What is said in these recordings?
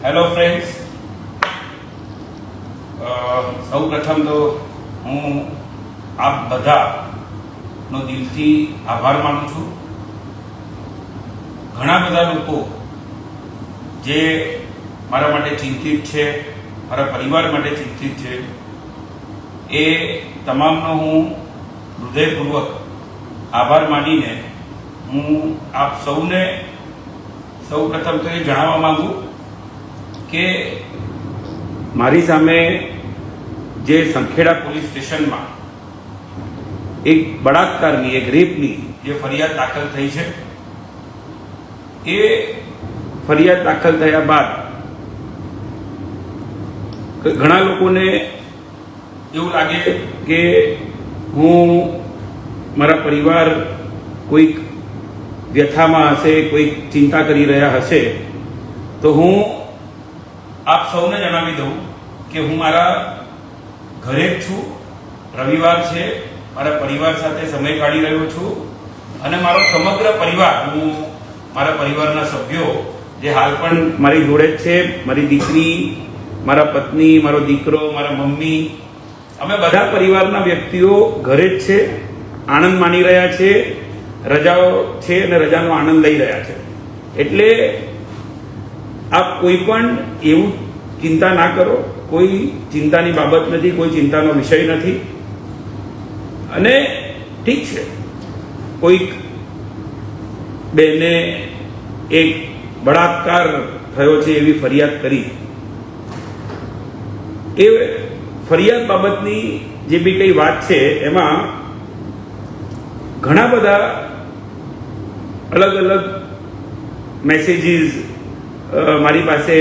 Hello friends, સૌ પ્રથમ તો હું આપ બધાનો દિલથી આભાર માનું છું. ઘણા બધા લોકો જે મારા માટે ચિંતિત છે, મારા પરિવાર માટે ચિંતિત છે, એ તમામનો હું હૃદયપૂર્વક આભાર માનીને હું આપ સૌને સૌ પ્રથમ તો એ જણાવવા માંગુ કે મારી સામે જે સંખેડા પોલીસ સ્ટેશનમાં એક બળાત્કારની, એક રેપની જે ફરિયાદ દાખલ થઈ છે, એ ફરિયાદ દાખલ થયા બાદ ઘણા લોકોને એવું લાગે કે હું મારા પરિવાર કોઈક વ્યથામાં હશે, કોઈક ચિંતા કરી રહ્યા હશે, તો હું આપ સૌને જણાવી દઉં કે હું મારા ઘરે જ છું. રવિવાર છે, મારા પરિવાર સાથે સમય કાઢી રહ્યો છું અને મારો સમગ્ર પરિવાર, હું મારા પરિવારના સભ્યો જે હાલ પણ મારી જોડે જ છે, મારી દીકરી, મારા પત્ની, મારો દીકરો, મારા મમ્મી, અમે બધા પરિવારના વ્યક્તિઓ ઘરે જ છે, આનંદ માણી રહ્યા છે, રજાઓ છે અને રજાનો આનંદ લઈ રહ્યા છે. એટલે આપ કોઈ પણ એવું ચિંતા ના કરો, કોઈ ચિંતાની બાબત નથી, કોઈ ચિંતાનો વિષય નથી. અને ઠીક છે, કોઈક બેને એક બળાત્કાર થયો છે એવી ફરિયાદ કરી, એ ફરિયાદ બાબતની જે બી કઈ વાત છે એમાં ઘણા બધા અલગ અલગ મેસેજીસ મારી પાસે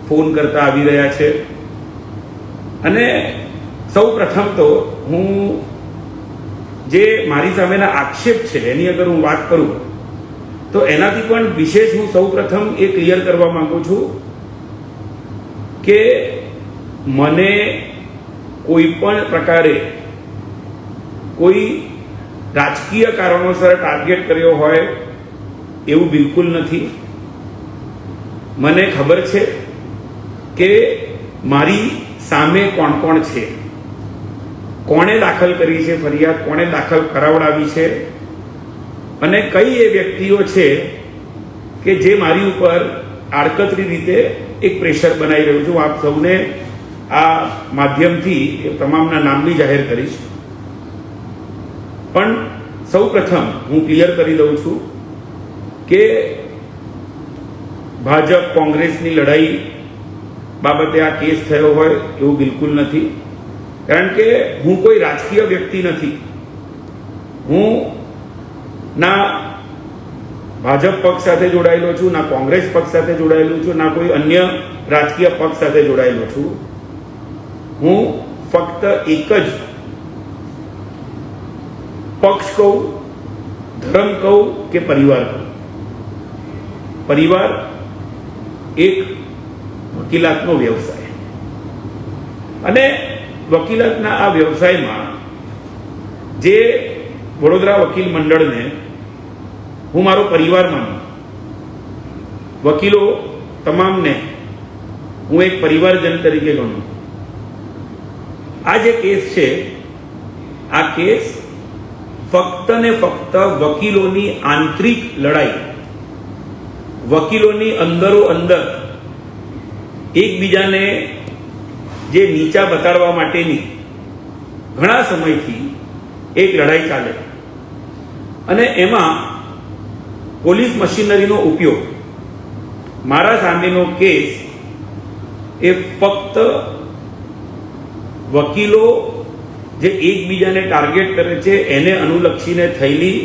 ફોન કરતા આવી રહ્યા છે. અને સૌ પ્રથમ તો હું જે મારી સામેના આક્ષેપ છે એની અગર હું વાત કરું તો એનાથી પણ વિશેષ હું સૌ પ્રથમ એ ક્લિયર કરવા માંગુ છું કે મને કોઈ પણ પ્રકારે કોઈ રાજકીય કારણોસર ટાર્ગેટ કર્યો હોય એવું બિલકુલ નથી. મને ખબર છે કે મારી સામે કોણ કોણ છે, કોણે દાખલ કરી છે ફરિયાદ, કોણે દાખલ કરાવડાવી છે અને કઈ એ વ્યક્તિઓ છે કે જે મારી ઉપર આડકતરી રીતે એક પ્રેશર બનાવી રહ્યું છું. આપ સૌને આ માધ્યમથી એ તમામના નામ બી જાહેર કરીશ. પણ સૌ પ્રથમ હું ક્લિયર કરી દઉં છું કે ભાજપ કોંગ્રેસની લડાઈ બાબતે આ કેસ થયો હોય એવું બિલકુલ નથી. કારણ કે હું કોઈ રાજકીય વ્યક્તિ નથી. હું ના ભાજપ પક્ષ સાથે જોડાયેલો છું, ના કોંગ્રેસ પક્ષ સાથે જોડાયેલો છું, ના કોઈ અન્ય રાજકીય પક્ષ સાથે જોડાયેલો છું. હું ફક્ત એક જ પક્ષ કહું, ધર્મ કહું કે પરિવાર કહું. પરિવાર એક વકીલાતનો વ્યવસાય, અને વકીલાતના આ વ્યવસાયમાં જે વડોદરા વકીલ મંડળને હું મારો પરિવાર માનું, વકીલો તમામને હું એક પરિવારજન તરીકે ગણું. આ જે કેસ છે, આ કેસ ફક્ત ને ફક્ત વકીલોની આંતરિક લડાઈ, વકીલોની અંદરો અંદર એકબીજાને જે નીચા બતાડવા માટેની ઘણા સમયથી એક લડાઈ ચાલે, અને એમાં પોલીસ મશીનરીનો ઉપયોગ, મારા સામેનો કેસ એ ફક્ત વકીલો જે એકબીજાને ટાર્ગેટ કરે છે એને અનુલક્ષીને થયેલી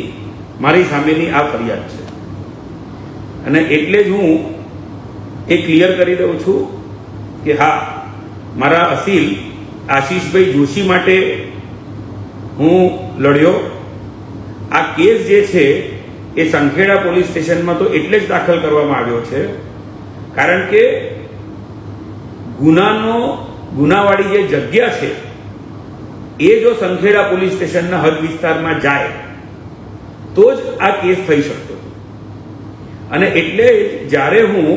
મારી સામેની આ ફરિયાદ છે. અને એટલે જ હું એ ક્લિયર કરી દઉં છું કે હા, મારા અસીલ આશીષભાઈ જોશી માટે હું લડ્યો. આ કેસ જે છે એ સંખેડા પોલીસ સ્ટેશનમાં તો એટલે જ દાખલ કરવામાં આવ્યો છે કારણ કે ગુનાવાળી જે જગ્યા છે એ જો સંખેડા પોલીસ સ્ટેશનના હદ વિસ્તારમાં જાય તો જ આ કેસ થઈ શકતો. અને એટલે જ્યારે હું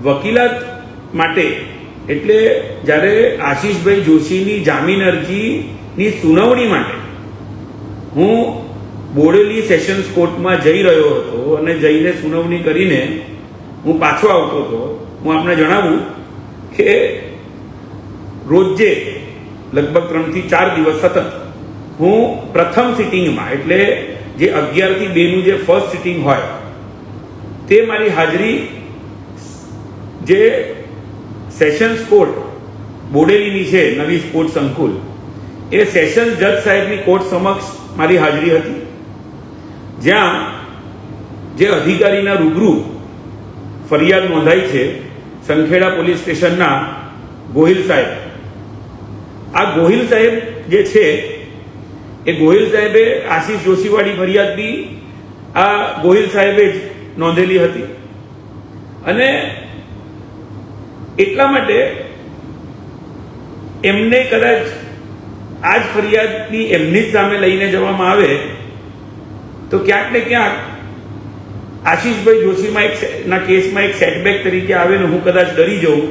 વકીલાત માટે એટલે જ્યારે આશીષભાઈ જોશીની જામીન અરજીની સુનાવણી માટે હું બોડેલી સેશન્સ કોર્ટમાં જઈ રહ્યો હતો અને જઈને સુનાવણી કરીને હું પાછો આવતો હતો. હું આપને જણાવું કે રોજે લગભગ 3 થી 4 દિવસ સતત હું પ્રથમ સિટિંગમાં એટલે જે 11 થી 2 નું જે ફર્સ્ટ સિટિંગ હોય તે મારી હાજરી જે સેશન્સ કોર્ટ બોડેલીની છે નવી સ્પોર્ટ સંકુલ એ સેશન્સ જજ સાહેબની કોર્ટ સમક્ષ મારી હાજરી હતી, જ્યાં જે અધિકારીના રૂબરૂ ફરિયાદ નોંધાઈ છે સંખેડા પોલીસ સ્ટેશનના ગોહિલ સાહેબ. આ ગોહિલ સાહેબ જે છે એ ગોહિલ સાહેબે આશીષ જોશીવાળી ફરિયાદ બી આ ગોહિલ સાહેબે જ નોંધેલી હતી અને એટલા માટે એમને કદાચ આ જ ફરિયાદની એમની જ સામે લઈને જવામાં આવે તો ક્યાંક ને ક્યાંક આશીષભાઈ જોશીમાં ના કેસમાં એક સેટબેક તરીકે આવે ને હું કદાચ ડરી જાઉં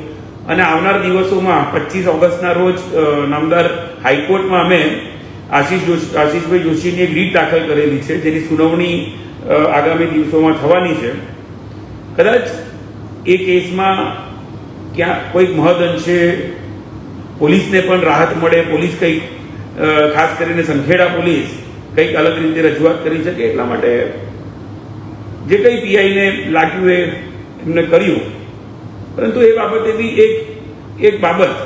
અને આવનાર દિવસોમાં 25 ઓગસ્ટના રોજ નામદાર હાઈકોર્ટમાં અમે આશીષભાઈ જોશીની એક રીટ દાખલ કરેલી છે, જેની સુનાવણી આગામી દિવસોમાં થવાની છે. કદાચ એ કેસમાં ક્યાં કોઈક મહદઅંશે પોલીસને પણ રાહત મળે, પોલીસ કંઈક ખાસ કરીને સંખેડા પોલીસ કંઈક અલગ રીતે રજૂઆત કરી શકે એટલા માટે જે કંઈ પીઆઈને લાગ્યું એ એમને કર્યું. પરંતુ એ બાબતે બી એક બાબત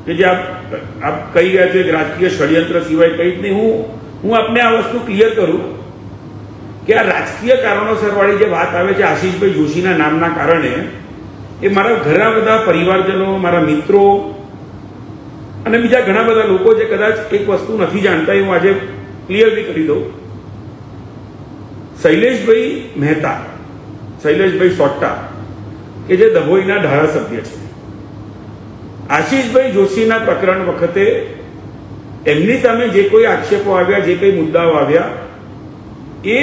કે જે આપ કહી રહ્યા છો એક રાજકીય ષડયંત્ર સિવાય કંઈ જ નહીં, હું આપને આ વસ્તુ ક્લિયર કરું કે આ રાજકીય કારણોસર વાળી જે વાત આવે છે આશીષભાઈ જોશીના નામના કારણે, એ મારા ઘણા બધા પરિવારજનો, મારા મિત્રો અને બીજા ઘણા બધા લોકો જે કદાચ એક વસ્તુ નથી જાણતા એ હું આજે ક્લિયર બી કરી દઉં. શૈલેષભાઈ મહેતા, શૈલેષભાઈ સોટ્ટા કે જે ડભોઈના ધારાસભ્ય છે, આશીષભાઈ જોશીના પ્રકરણ વખતે એમની સામે જે કોઈ આક્ષેપો આવ્યા, જે કોઈ મુદ્દાઓ આવ્યા, એ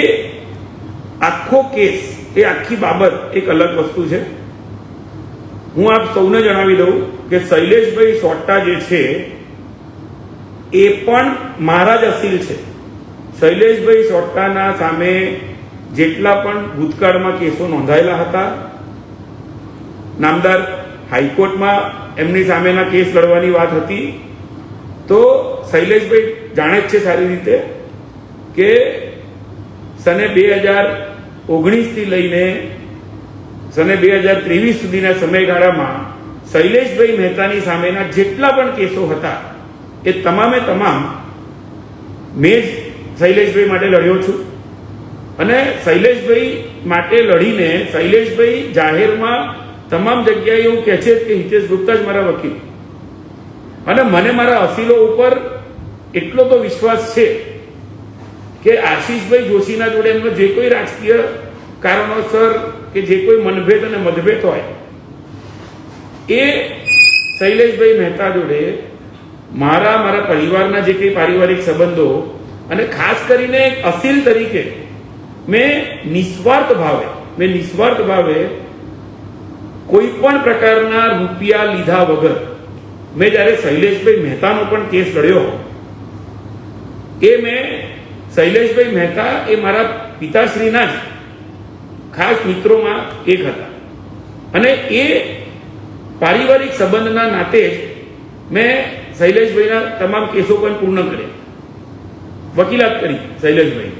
આખો કેસ, એ આખી બાબત એક અલગ વસ્તુ છે. હું આપ સૌને જણાવી દઉં કે શૈલેષભાઈ સોટ્ટા જે છે એ પણ મારા જ અસીલ છે. શૈલેષભાઈ સોટ્ટાના સામે જેટલા પણ ભૂતકાળમાં કેસો નોંધાયેલા હતા, નામદાર હાઈકોર્ટમાં એમની સામેના કેસ લડવાની વાત હતી, તો શૈલેષભાઈ જાણે જ છે સારી રીતે કે સને 2019 થી લઈને સને 2023 સુધીના સમયગાળામાં શૈલેષભાઈ મહેતાની સામેના જેટલા પણ કેસો હતા એ તમામે તમામ મેં જ શૈલેષભાઈ માટે લડ્યો છું. અને શૈલેષભાઈ માટે લડીને શૈલેષભાઈ જાહેરમાં તમામ જગ્યાએ એવું કહે છે કે હિતેશ ગુપ્તા જ મારા વકીલ, અને મને મારા અસીલો ઉપર એટલો તો વિશ્વાસ છે કે આશીષભાઈ જોશીના જોડે એમનો જે કોઈ રાજકીય કારણોસર કે જે કોઈ મનભેદ અને મતભેદ હોય એ શૈલેષભાઈ મહેતા જોડે મારા પરિવારના જે કંઈ પારિવારિક સંબંધો અને ખાસ કરીને એક અસીલ તરીકે મેં નિસ્વાર્થ ભાવે કોઈ પણ પ્રકારના રૂપિયા લીધા વગર મેં જ્યારે શૈલેષભાઈ મહેતાનો પણ કેસ લડ્યો એ મેં શૈલેષભાઈ મહેતા એ મારા પિતાશ્રીના જ ખાસ મિત્રોમાં એક હતા અને એ પારિવારિક સંબંધના નાતે જ મેં શૈલેષભાઈના તમામ કેસો પણ પૂર્ણ કર્યા, વકીલાત કરી શૈલેષભાઈ.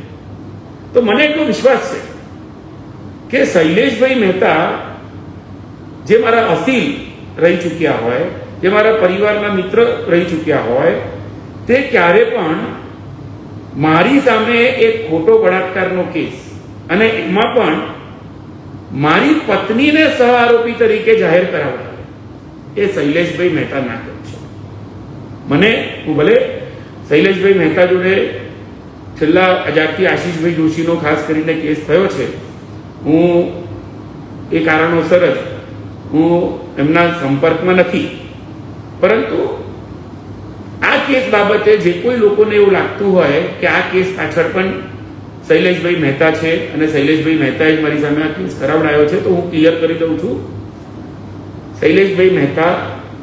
તો મને એટલો વિશ્વાસ છે કે શૈલેષભાઈ મહેતા જે મારા અસીલ રહી ચૂક્યા હોય, જે મારા પરિવારના મિત્ર રહી ચૂક્યા હોય, તે ક્યારે પણ મારી સામે એક ખોટો બળાત્કારનો કેસ અને એમાં પણ મારી પત્નીને સહ આરોપી તરીકે જાહેર કરાવવા એ શૈલેષભાઈ મહેતા ના કરે છે. હું ભલે શૈલેષભાઈ મહેતા જોડે છેલ્લા જ્યારથી આશીષભાઈ જોશીનો ખાસ કરીને કેસ થયો છે, હું એ કારણોસર જ હું એમના સંપર્કમાં નથી, પરંતુ આ કેસ બાબતે જે કોઈ લોકોને એવું લાગતું હોય કે આ કેસ પાછળ પણ શૈલેષભાઈ મહેતા છે અને શૈલેષભાઈ મહેતાએ જ મારી સામે આ કેસ કરાવડાયો છે, તો હું ક્લિયર કરી દઉં છું શૈલેષભાઈ મહેતા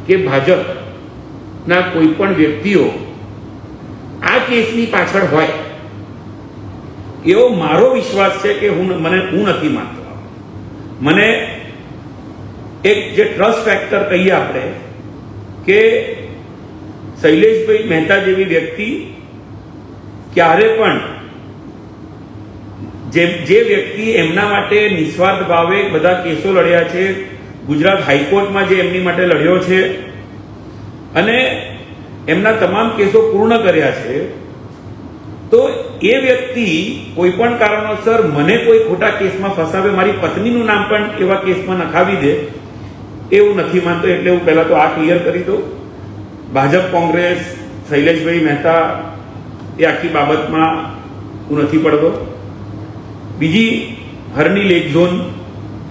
કે ભાજપના કોઈ પણ વ્યક્તિઓ આ કેસની પાછળ હોય એવો મારો વિશ્વાસ છે કે હું નથી માનતો. મને એક જે ટ્રસ્ટ ફેક્ટર કહીએ આપણે કે શૈલેષભાઈ મહેતા જેવી વ્યક્તિ ક્યારે પણ જે વ્યક્તિ એમના માટે નિસ્વાર્થ ભાવે બધા કેસો લડ્યા છે, ગુજરાત હાઈકોર્ટમાં જે એમની માટે લડ્યો છે અને એમના તમામ કેસો પૂર્ણ કર્યા છે, તો એ વ્યક્તિ કોઈ પણ કારણોસર મને કોઈ ખોટા કેસમાં ફસાવે, મારી પત્નીનું નામ પણ એવા કેસમાં નખાવી દે એવું નથી માનતો. એટલે હું પહેલા તો આ ક્લિયર કરી દઉં. ભાજપ કોંગ્રેસ શૈલેષભાઈ મહેતા એ આખી બાબતમાં હું નથી પડતો. બીજી હરણી લેક ઝોન,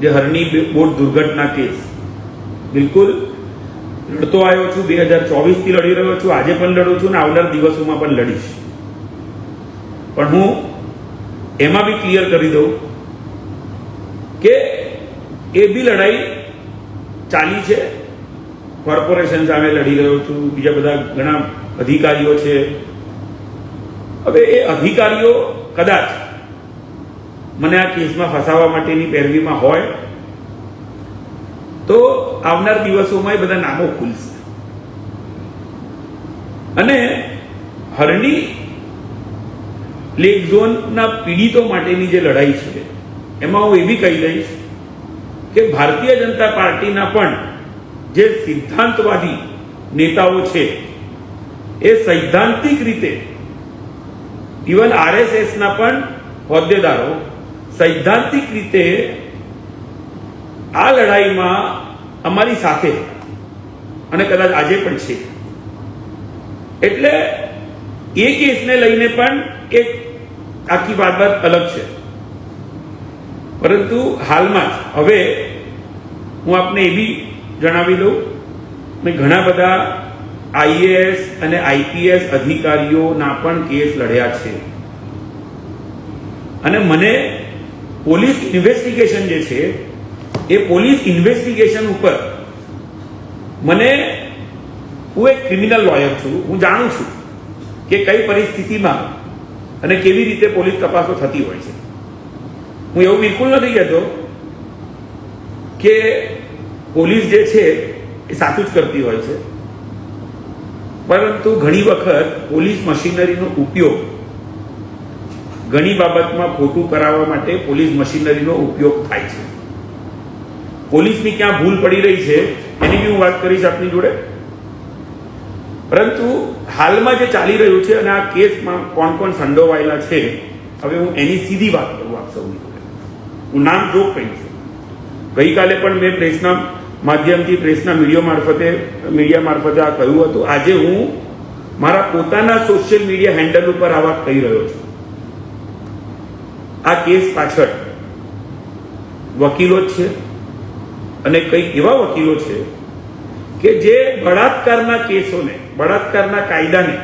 જે હરણી બોટ દુર્ઘટના કેસ, બિલકુલ લડતો આવ્યો છું. 2024થી લડી રહ્યો છું, આજે પણ લડું છું ને આવનાર દિવસોમાં પણ લડીશ. પણ હું એમાં બી ક્લિયર કરી દઉં કે એ બી લડાઈ ચાલી છે. કોર્પોરેશન સામે લડી રહ્યો છું, બીજા બધા ઘણા અધિકારીઓ છે. હવે એ અધિકારીઓ કદાચ મને આ કેસમાં ફસાવવા માટેની પેરવીમાં હોય તો આવનાર દિવસોમાં એ બધા નામો ખુલશે. અને હરણી લેક ઝોનના પીડિતો માટેની જે લડાઈ છે એમાં હું એ બી કહી દઈશ કે ભારતીય જનતા પાર્ટીના પણ જે સિદ્ધાંતવાદી નેતાઓ છે એ સૈદ્ધાંતિક રીતે, ઇવન આરએસએસના પણ હોદ્દેદારો સૈદ્ધાંતિક રીતે આ લડાઈમાં અમારી સાથે અને કદાચ આજે પણ છે. એટલે એ કેસને લઈને પણ એક આખી બાબત અલગ છે. પરંતુ હાલમાં હવે હું આપને એ બી જણાવી દઉં, મેં ઘણા બધા આઈએએસ અને આઈપીએસ અધિકારીઓના પણ કેસ લડ્યા છે અને મને પોલીસ ઇન્વેસ્ટિગેશન જે છે એ પોલીસ ઇન્વેસ્ટિગેશન ઉપર મને, હું એક ક્રિમિનલ લોયર છું, હું જાણું છું કે કઈ પરિસ્થિતિમાં અને કેવી રીતે પોલીસ તપાસો થતી હોય છે. હું એવું બિલકુલ નથી કહેતો કે પોલીસ જે છે એ સાચું જ કરતી હોય છે, પરંતુ ઘણી વખત પોલીસ મશીનરીનો ઉપયોગ ઘણી બાબતમાં ખોટું કરાવવા માટે પોલીસ મશીનરીનો ઉપયોગ થાય છે. પોલીસની ક્યાં ભૂલ પડી રહી છે એની બી હું વાત કરીશ આપની જોડે. પરંતુ હાલમાં જે ચાલી રહ્યું છે અને આ કેસમાં કોણ કોણ સંડોવાયેલા છે, હવે હું એની સીધી વાત કરું આપ સૌની જોડે. હું નામ જોગ કહીશ. ગઈકાલે પણ મેં પ્રેસના માધ્યમથી, પ્રેસના મીડિયા મારફતે આ કહ્યું હતું. આજે હું મારા પોતાના સોશિયલ મીડિયા હેન્ડલ ઉપર આ વાત કહી રહ્યો છું. આ કેસ પાછળ વકીલો જ છે અને કંઈક એવા વકીલો છે કે જે બળાત્કારના કેસોને, બળાત્કારના કાયદાને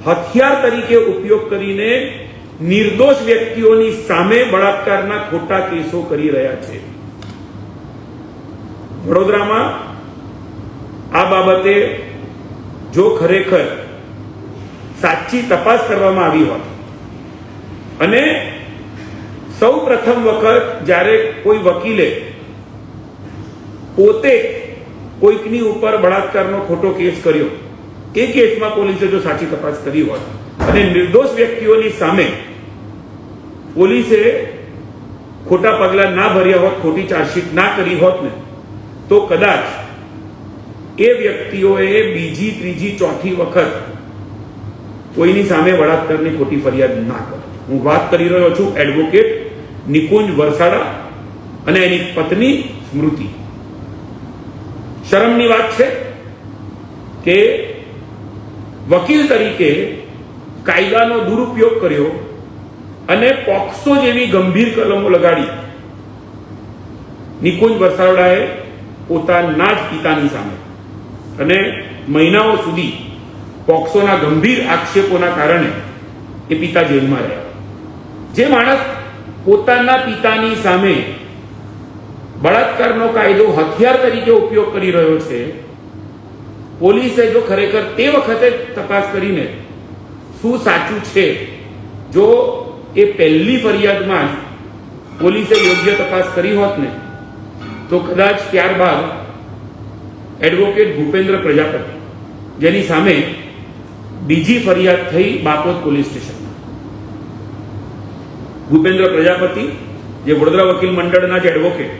હથિયાર તરીકે ઉપયોગ કરીને નિર્દોષ વ્યક્તિઓની સામે બળાત્કારના ખોટા કેસો કરી રહ્યા છે. વડોદરામાં આ બાબતે જો ખરેખર સાચી તપાસ કરવામાં આવી હોત અને સૌ પ્રથમ વખત જ્યારે કોઈ વકીલે પોતે કોઈકની ઉપર બળાત્કારનો ખોટો કેસ કર્યો, એ કેસમાં પોલીસે જો સાચી તપાસ કરી હોત અને નિર્દોષ વ્યક્તિઓની સામે પોલીસે ખોટા પગલાં ના ભર્યા હોત, ખોટી ચાર્જશીટ ના કરી હોત ને, તો કદાચ એ વ્યક્તિઓએ બીજી, ત્રીજી, ચોથી વખત કોઈની સામે બળાત્કારની ખોટી ફરિયાદ ના કરે. હું વાત કરી રહ્યો છું એડવોકેટ નિકુંજ વરસાડા અને એની પત્ની સ્મૃતિ. શરમની વાત છે કે વકીલ તરીકે કાયદાનો દુરુપયોગ કર્યો અને પોક્સો જેવી ગંભીર કલમો લગાડી નિકુંજ વરસાડાએ પોતાના જ પિતાની સામે, અને મહિનાઓ સુધી પોક્સોના ગંભીર આક્ષેપોના કારણે એ પિતા જેલમાં રહ્યા. જે માણસ પોતાના પિતાની સામે બળાત્કારનો કાયદો હથિયાર તરીકે ઉપયોગ કરી રહ્યો છે, પોલીસે જો ખરેખર તે વખતે તપાસ કરીને શું સાચું છે, જો એ પહેલી ફરિયાદમાં જ પોલીસે યોગ્ય તપાસ કરી હોત ને, તો કદાચ ત્યારબાદ એડવોકેટ ભૂપેન્દ્ર પ્રજાપતિ, જેની સામે બીજી ફરિયાદ થઈ બાપોદ પોલીસ સ્ટેશનમાં, ભૂપેન્દ્ર પ્રજાપતિ જે વડોદરા વકીલ મંડળના જ એડવોકેટ,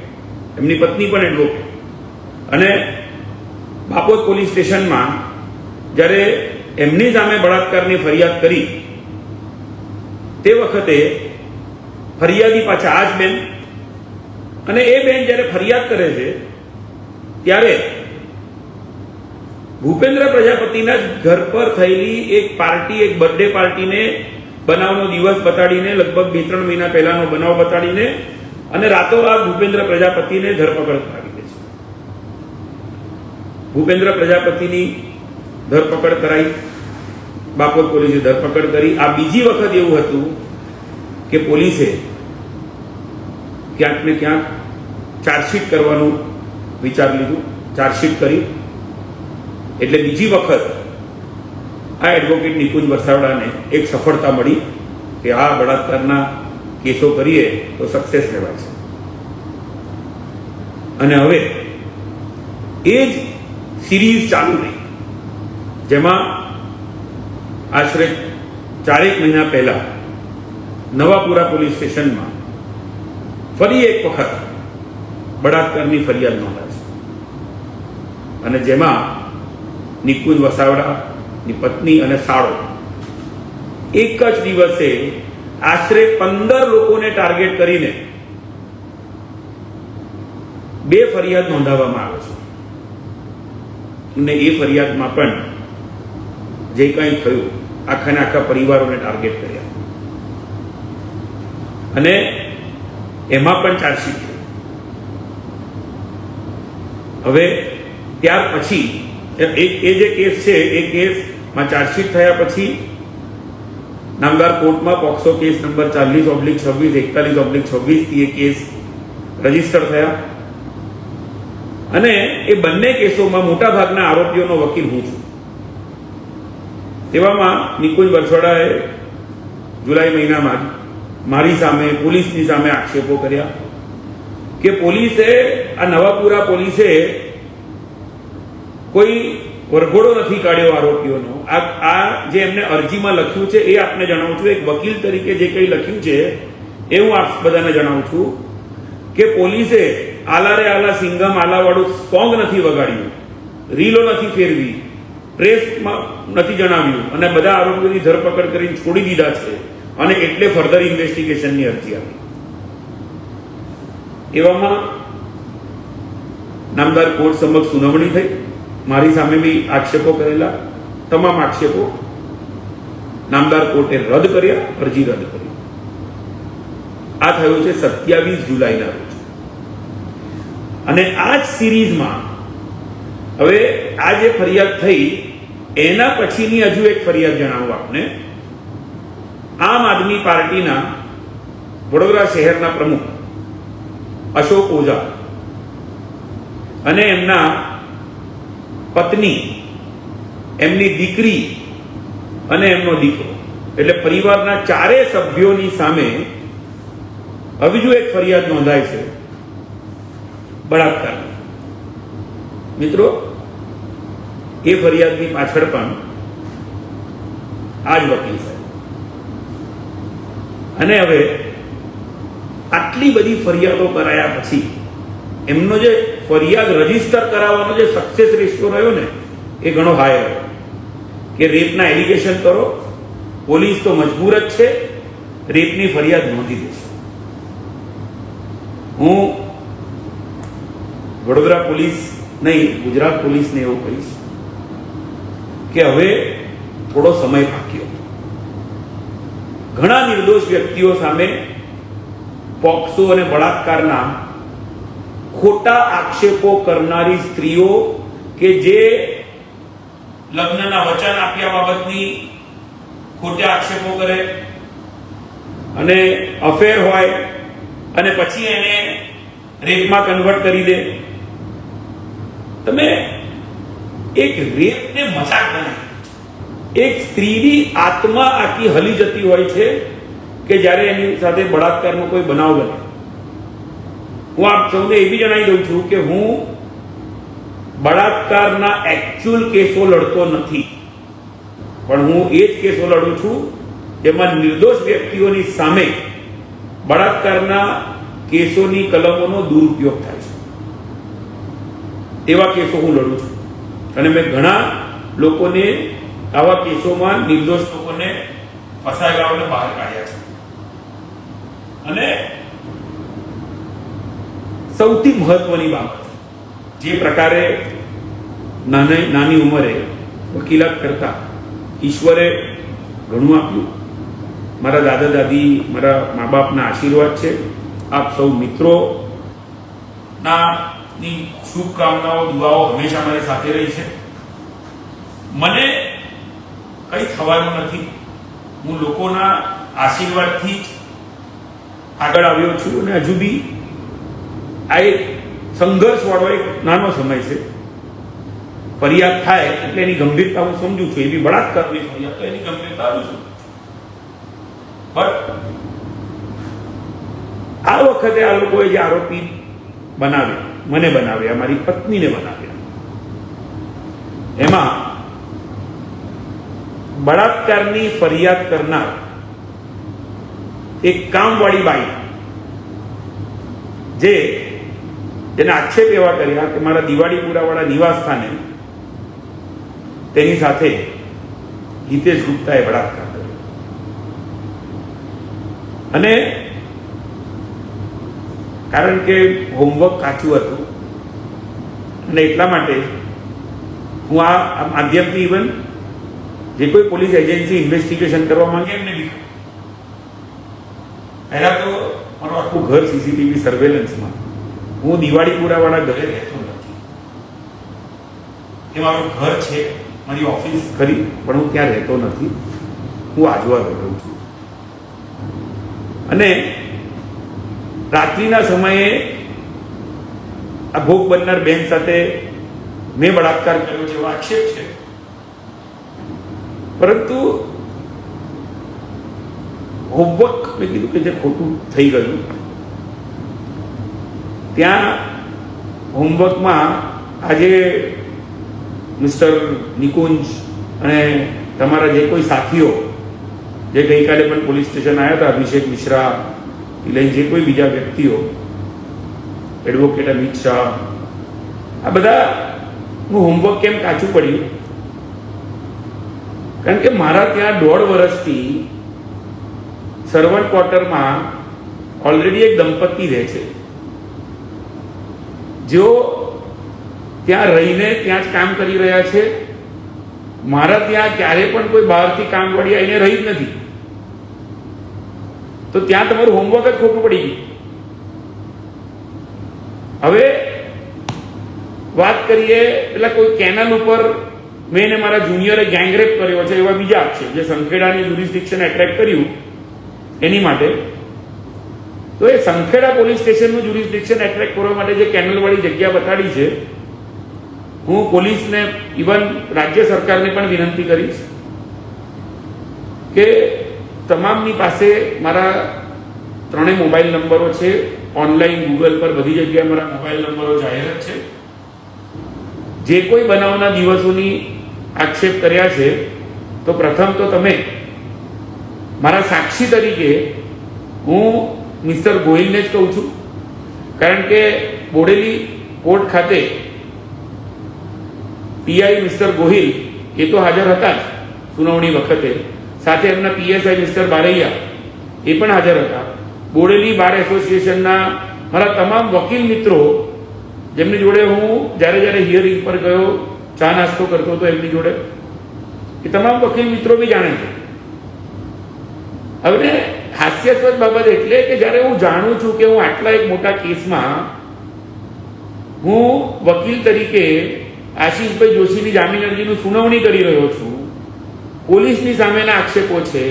એમની પત્ની પણ એડવોકેટ, અને બાપોદ પોલીસ સ્ટેશનમાં જ્યારે એમની સામે બળાત્કારની ફરિયાદ કરી તે વખતે ફરિયાદી પાછા આ જ બેન, અને એ બેન જ્યારે ફરિયાદ કરે છે ત્યારે ભૂપેન્દ્ર પ્રજાપતિના જ ઘર પર થયેલી એક પાર્ટી, એક બર્થડે પાર્ટીને બનાવનો દિવસ બતાડીને, લગભગ 2-3 મહિના પહેલાનો બનાવ બતાડીને અને રાતોરાત ભૂપેન્દ્ર પ્રજાપતિને ધરપકડ કરાવી દે છે. ભૂપેન્દ્ર પ્રજાપતિની ધરપકડ કરાઈ, બાપોદ પોલીસે ધરપકડ કરી. આ બીજી વખત એવું હતું કે પોલીસે ક્યાંક ને ક્યાંક ચાર્જશીટ કરવાનું વિચાર લીધું, ચાર્જશીટ કરી. એટલે બીજી વખત આ એડવોકેટ નિકુંજ વસાવડાને એક સફળતા મળી કે આ બળાત્કારના કેસો કરીએ તો સક્સેસ લેવાય છે. અને હવે એ જ સિરીઝ ચાલુ રહી, જેમાં આશરે 4 મહિના પહેલા નવાપુરા પોલીસ સ્ટેશનમાં ફરી એક વખત બળાત્કારની ફરિયાદ નોંધાય છે, અને જેમાં નિકુંજ વસાવડાની પત્ની અને સાળો એક જ દિવસે આશરે 15 લોકોને ટાર્ગેટ કરીને 2 ફરિયાદ નોંધાવવામાં આવે છે. અને એ ફરિયાદમાં પણ જે કંઈ થયું, આખાને આખા પરિવારોને ટાર્ગેટ કર્યા, અને એમાં પણ ચાર્જશીટ થઈ. હવે ત્યાર પછી એ જે કેસ છે, એ કેસમાં ચાર્જશીટ થયા પછી નામદાર કોર્ટમાં પોક્સો કેસ નંબર 40/26, 41/26 થી એ કેસ રજીસ્ટર થયા. અને એ બંને કેસોમાં મોટા ભાગના આરોપીઓનો વકીલ હું છું. તેવામાં નિકુંજ વસાવડાએ જુલાઈ મહિનામાં મારી સામે, પોલીસની સામે આક્ષેપો કર્યા કે પોલીસે, આ નવાપુરા પોલીસે કોઈ વરઘોડો નથી કાઢ્યો આરોપીઓનો. આ જે એમને અરજીમાં લખ્યું છે એ આપને જણાવું છું, એક વકીલ તરીકે જે કંઈ લખ્યું છે એ હું આપ બધાને જણાવું છું કે પોલીસે આલા રે આલા સિંગમ આલાવાળું સોંગ નથી વગાડ્યું, રીલો નથી ફેરવી, પ્રેસમાં નથી જણાવ્યું, અને બધા આરોપીઓની ધરપકડ કરીને છોડી દીધા છે, અને એટલે ફર્ધર ઇન્વેસ્ટિગેશનની અરજી આપી. એવામાં નામદાર કોર્ટ સમક્ષ સુનાવણી થઈ. મારી સામે બી આક્ષેપો કરેલા, તમામ આક્ષેપો નામદાર કોર્ટે રદ કર્યા, અરજી રદ કરી. આ થયું છે 27 જુલાઈના રોજ. અને આ જ સિરીઝમાં હવે આ જે ફરિયાદ થઈ એના પછીની હજુ એક ફરિયાદ જણાવું આપને. આમ આદમી પાર્ટીના વડોદરા શહેરના પ્રમુખ અશોક ઓઝા અને એમના પત્ની, એમની દીકરી અને એમનો દીકરો, એટલે પરિવારના 4 સભ્યોની સામે હજુ એક ફરિયાદ નોંધાય છે બળાત્કારની. મિત્રો, એ ફરિયાદની પાછળ પણ આ જ વકીલ સાહેબ. અને હવે આટલી બધી ફરિયાદો કરાયા પછી એમનો જે ફરિયાદ રજીસ્ટર કરાવવાનો જે સક્સેસ રેશિયો રહ્યો ને, એ ઘણો હાઈ રહ્યો. કે રેપના એલિગેશન કરો, પોલીસ તો મજબૂર જ છે, રેપની ફરિયાદ નોંધી દેશે. હું વડોદરા પોલીસ નહીં, ગુજરાત પોલીસને એવું કહીશ કે હવે થોડો સમય બાકી. ઘણા નિર્દોષ વ્યક્તિઓ સામે પોક્સો અને બળાત્કારના ખોટા આક્ષેપો કરનારી સ્ત્રીઓ કે જે લગ્નના વચન આપ્યા બાબતની ખોટા આક્ષેપો કરે અને અફેર હોય અને પછી એને રેપમાં કન્વર્ટ કરી દે. તમે એક રેપને મજાક બનાવી, એક સ્ત્રીની આત્મા આખી હલી જતી હોય છે કે જ્યારે એની સાથે બળાત્કારનો કોઈ બનાવ બને. હું આપ સૌને એ બી જણાવી દઉં છું કે હું બળાત્કારના એકચ્યુઅલ કેસો લડતો નથી, પણ હું એ જ કેસો લડું છું જેમાં નિર્દોષ વ્યક્તિઓની સામે બળાત્કારના કેસોની કલમોનો દુરુપયોગ થાય છે. એવા કેસો હું લડું છું અને મેં ઘણા લોકોને આવા કેસોમાં નિર્દોષ લોકોને ફસાયેલાઓને બહાર કાઢ્યા છે. અને સૌથી મહત્વની બાબત, જે પ્રકારે નાની ઉંમરે વકીલાત કરતા ઈશ્વરે ઘણું આપ્યું. મારા દાદા દાદી, મારા મા બાપના આશીર્વાદ છે. આપ સૌ મિત્રોના શુભકામનાઓ, દુઆઓ હંમેશા મારી સાથે રહી છે. મને કંઈ થવાનું નથી. હું લોકોના આશીર્વાદથી જ આગળ આવ્યો છું અને હજુ બી આ એક સંઘર્ષવાળો એક નાનો સમય છે. ફરિયાદ થાય એટલે એની ગંભીરતા હું સમજુ છું. એવી બળાત્કારની ફરિયાદ તો એની ગંભીરતા હું છું. બટ આ વખતે આ લોકોએ જે આરોપી બનાવ્યા, મને બનાવ્યા, મારી પત્નીને બનાવ્યા, એમાં બળાત્કારની ફરિયાદ કરનાર એક કામવાળી બાઈ, જેને આક્ષેપ એવા કર્યા કે મારા દિવાળીપુરાવાળા નિવાસ સ્થાને તેની સાથે હિતેશ ગુપ્તાએ બળાત્કાર કર્યો. અને કારણ કે હોમવર્ક કાચું હતું અને એટલા માટે હું આ માધ્યમથી ઇવન જે કોઈ પોલીસ એજન્સી ઇન્વેસ્ટિગેશન કરવા માંગે એમને બી, પહેલા તો મારું આખું ઘર સીસીટીવી સર્વેલન્સમાં, હું દિવાળીપુરાવાળા ઘરે રહેતો નથી. એ મારું ઘર છે, મારી ઓફિસ ખરી, પણ હું ત્યાં રહેતો નથી. હું આજવા રહું છું. અને રાત્રિના સમયે આ ભોગ બનનાર બેન સાથે મેં બળાત્કાર કર્યો છે એવો આક્ષેપ છે. પરંતુ હોમવર્ક મેં કીધું કે જે ખોટું થઈ ગયું, ત્યાં હોમવર્કમાં આજે મિસ્ટર નિકુંજ અને તમારા જે કોઈ સાથીઓ જે ગઈકાલે પણ પોલીસ સ્ટેશન આવ્યા હતા, અભિષેક મિશ્રા લઈને જે કોઈ બીજા વ્યક્તિઓ, એડવોકેટ અમિત શાહ, આ બધા હું હોમવર્ક કેમ કાચું પડ્યું? કારણ કે મારા ત્યાં 1.5 વર્ષથી સર્વન્ટ ક્વાર્ટરમાં ઓલરેડી એક દંપતી રહે છે, જેઓ ત્યાં રહીને ત્યાં જ કામ કરી રહ્યા છે. મારા ત્યાં ક્યારે પણ કોઈ બહારથી કામવાળી આવીને રહી જ નથી. તો ત્યાં તમારું હોમવર્ક જ ખોટું પડી ગયું. હવે વાત કરીએ પેલા કોઈ કેનલ ઉપર મેં ને મારા જુનિયરે ગેંગરેપ કર્યો છે એવા બીજા છે, જે સંખેડાની જ્યુરિસ્ડિક્શન એટ્રેક્ટ કર્યું એની માટે. તો એ સંખેડા પોલીસ સ્ટેશનનું જ્યુરિસ્ડિક્શન એટ્રેક્ટ કરવા માટે જે કેનલવાળી જગ્યા બતાડી છે, હું પોલીસને, ઇવન રાજ્ય સરકારને પણ વિનંતી કરીશ કે તમામની પાસે મારા 3 મોબાઈલ નંબરો છે. ઓનલાઈન ગૂગલ પર બધી જગ્યાએ મારા મોબાઈલ નંબરો જાહેર છે. જે કોઈ બનાવના દિવસોની આક્ષેપ કર્યા છે, તો પ્રથમ તો તમે મારા સાક્ષી તરીકે હું મિસ્ટર ગોહિલને જ કહું છું. કારણ કે બોડેલી કોર્ટ ખાતે પીઆઈ મિસ્ટર ગોહિલ એ તો હાજર હતા જ સુનાવણી વખતે, સાથે એમના પીએસઆઈ મિસ્ટર બારૈયા એ પણ હાજર હતા. બોડેલી બાર એસોસિએશનના મારા તમામ વકીલ મિત્રો, જેમની જોડે હું જ્યારે હિયરિંગ પર ગયો, ચા નાસ્તો કરતો હતો એમની જોડે, એ તમામ વકીલ મિત્રો બી જાણે છે. હવે હાસ્યાસ્પદ બાબત એટલે કે જ્યારે હું જાણું છું કે હું આટલા એક મોટા કેસમાં હું વકીલ તરીકે આશીષભાઈ જોશીની જામીન અરજીનું સુનાવણી કરી રહ્યો છું, પોલીસની સામેના આક્ષેપો છે,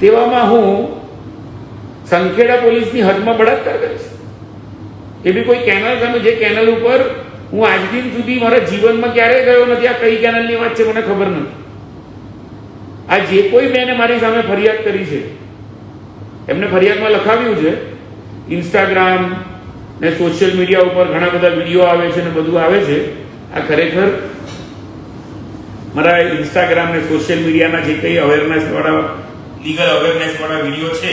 તેવામાં હું સંખેડા પોલીસની હદમાં બળાત્કાર કરીશ. એ બી કોઈ કેનલ સામે, જે કેનલ ઉપર હું આજ દિન સુધી મારા જીવનમાં ક્યારેય ગયો નથી. આ કઈ કેનલની વાત છે મને ખબર નથી. આ જે કોઈ બેને મારી સામે ફરિયાદ કરી છે, એમને ફરિયાદમાં લખાવ્યું છે ઇન્સ્ટાગ્રામ ને સોશિયલ મીડિયા ઉપર ઘણા બધા વિડીયો આવે છે ને બધું આવે છે. આ ખરેખર મારા ઇન્સ્ટાગ્રામ ને સોશિયલ મીડિયાના જે કંઈ અવેરનેસ વાળા, લીગલ અવેરનેસ વાળા વિડીયો છે,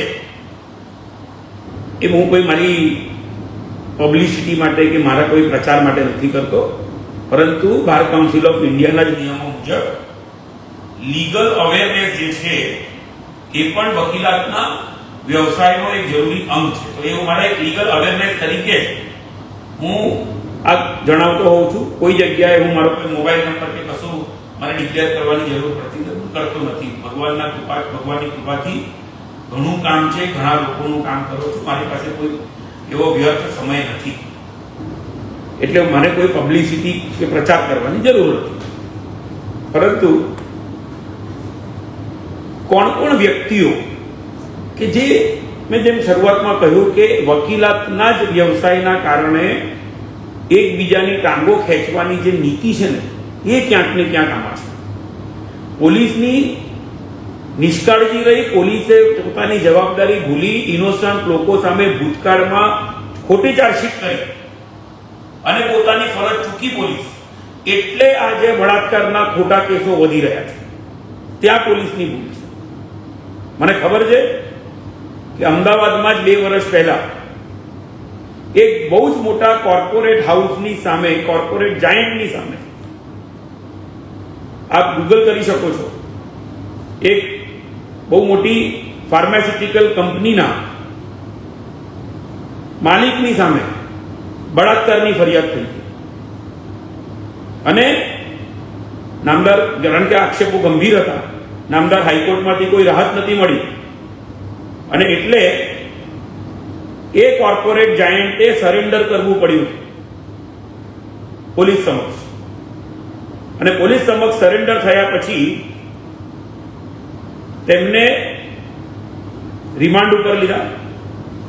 એ હું કોઈ મારી પબ્લિસિટી માટે કે મારા કોઈ પ્રચાર માટે નથી કરતો, પરંતુ બાર કાઉન્સિલ ઓફ ઇન્ડિયાના જ નિયમો મુજબ લીગલ અવેરનેસ જે છે એ પણ વકીલાતના વ્યવસાયનો એક જરૂરી અંગ છે. તો એવું મારા એક લીગલ અવેરનેસ તરીકે હું આ જણાવતો હોઉં છું. કોઈ જગ્યાએ હું મારો કોઈ મોબાઈલ નંબર કે કશું મારે ડિક્લેર કરવાની જરૂર પડતી નથી, કરતો નથી. ભગવાનની કૃપાથી ઘણું કામ છે, ઘણા લોકોનું કામ કરું છું. મારી પાસે કોઈ એવો વ્યર્થ સમય નથી, એટલે મને કોઈ પબ્લિસિટી કે પ્રચાર કરવાની જરૂર નથી. પરંતુ કોણ વ્યક્તિઓ કે જે મેં જેમ શરૂઆતમાં કહ્યું કે વકીલાતના જ વ્યવસાયના કારણે એકબીજાની ટાંગો ખેંચવાની જે નીતિ છે ને, એ ક્યાંક ને ક્યાંક આમાં છે. પોલીસની નિષ્કાળજી રહી, પોલીસે પોતાની જવાબદારી ભૂલી, ઇનોસન્ટ લોકો સામે ભૂતકાળમાં ખોટી ચાર્જશીટ કરી અને પોતાની ફરજ ચૂકી પોલીસ, એટલે આજે બળાત્કારના ખોટા કેસો વધી રહ્યા છે. ત્યાં પોલીસની ભૂલ છે. મને ખબર છે કે અમદાવાદમાં જ 2 વર્ષ પહેલા એક બહુ જ મોટા કોર્પોરેટ હાઉસની સામે, કોર્પોરેટ જાયન્ટની સામે, આપ ગૂગલ કરી શકો છો, એક બહુ મોટી ફાર્માસ્યુટિકલ કંપનીના માલિકની સામે બળાત્કારની ફરિયાદ થઈ હતી. અને નામદાર, કારણ કે આક્ષેપો ગંભીર હતા, નામદાર હાઈકોર્ટમાંથી કોઈ રાહત નથી મળી અને એટલે એ કોર્પોરેટ જાયન્ટે સરેન્ડર કરવું પડ્યું પોલીસ સમક્ષ. અને પોલીસ સમક્ષ સરેન્ડર થયા પછી તેમને રિમાન્ડ ઉપર લીધા.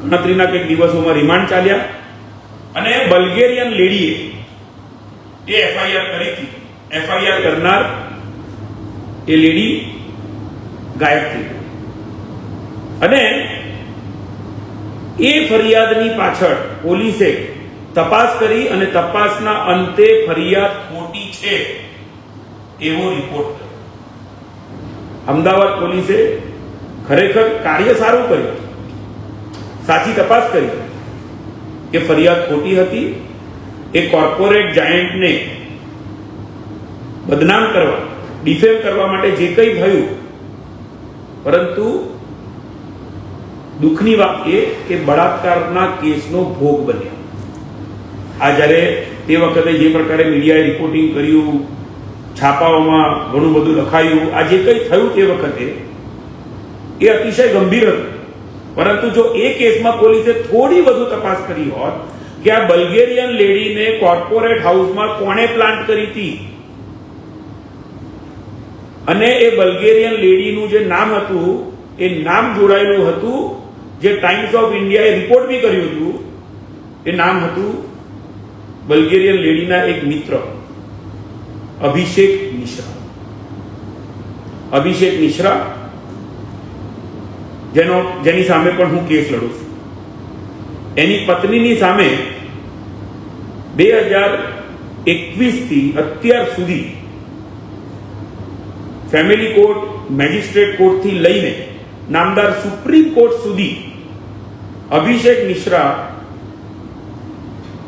ગણતરીના કંઈક દિવસોમાં રિમાન્ડ ચાલ્યા અને બલ્ગેરિયન લેડીએ એ એફઆઈઆર કરી હતી. એફઆઈઆર કરનાર એ લેડી ગાયબ થઈ અને એ ફરિયાદની પાછળ પોલીસે તપાસ કરી અને તપાસના અંતે ફરિયાદ ખોટી છે એવો રિપોર્ટ કર્યો. અમદાવાદ પોલીસે ખરેખર કાર્ય સારું કર્યું, સાચી તપાસ કરી કે ફરિયાદ ખોટી હતી. એ કોર્પોરેટ જાયન્ટને બદનામ કરવા, ડિફેમ કરવા માટે જે કંઈ થયું, પરંતુ દુઃખની વાત એ કે બળાત્કારના કેસનો ભોગ બન્યા. આ જ્યારે તે વખતે જે પ્રકારે મીડિયાએ રિપોર્ટિંગ કર્યું, છાપાઓમાં ઘણું બધું લખાયું, આ જે કંઈ થયું તે વખતે એ અતિશય ગંભીર હતું. પરંતુ જો એ કેસમાં પોલીસે થોડી વધુ તપાસ કરી હોત કે આ બલ્ગેરિયન લેડીને કોર્પોરેટ હાઉસમાં કોણે પ્લાન્ટ કરી હતી અને એ બલ્ગેરિયન લેડીનું જે નામ હતું એ નામ જોડાયેલું હતું, જે ટાઈમ્સ ઓફ ઇન્ડિયાએ રિપોર્ટ બી કર્યું હતું, એ નામ હતું બલ્ગેરિયન લેડીના એક મિત્ર અભિષેક મિશ્રા. અભિષેક મિશ્રા જેની સામે પણ હું કેસ લડું છું. એની પત્નીની સામે 2021 થી અત્યાર સુધી ફેમિલી કોર્ટ, મેજિસ્ટ્રેટ કોર્ટથી લઈને નામદાર સુપ્રીમ કોર્ટ સુધી અભિષેક મિશ્રા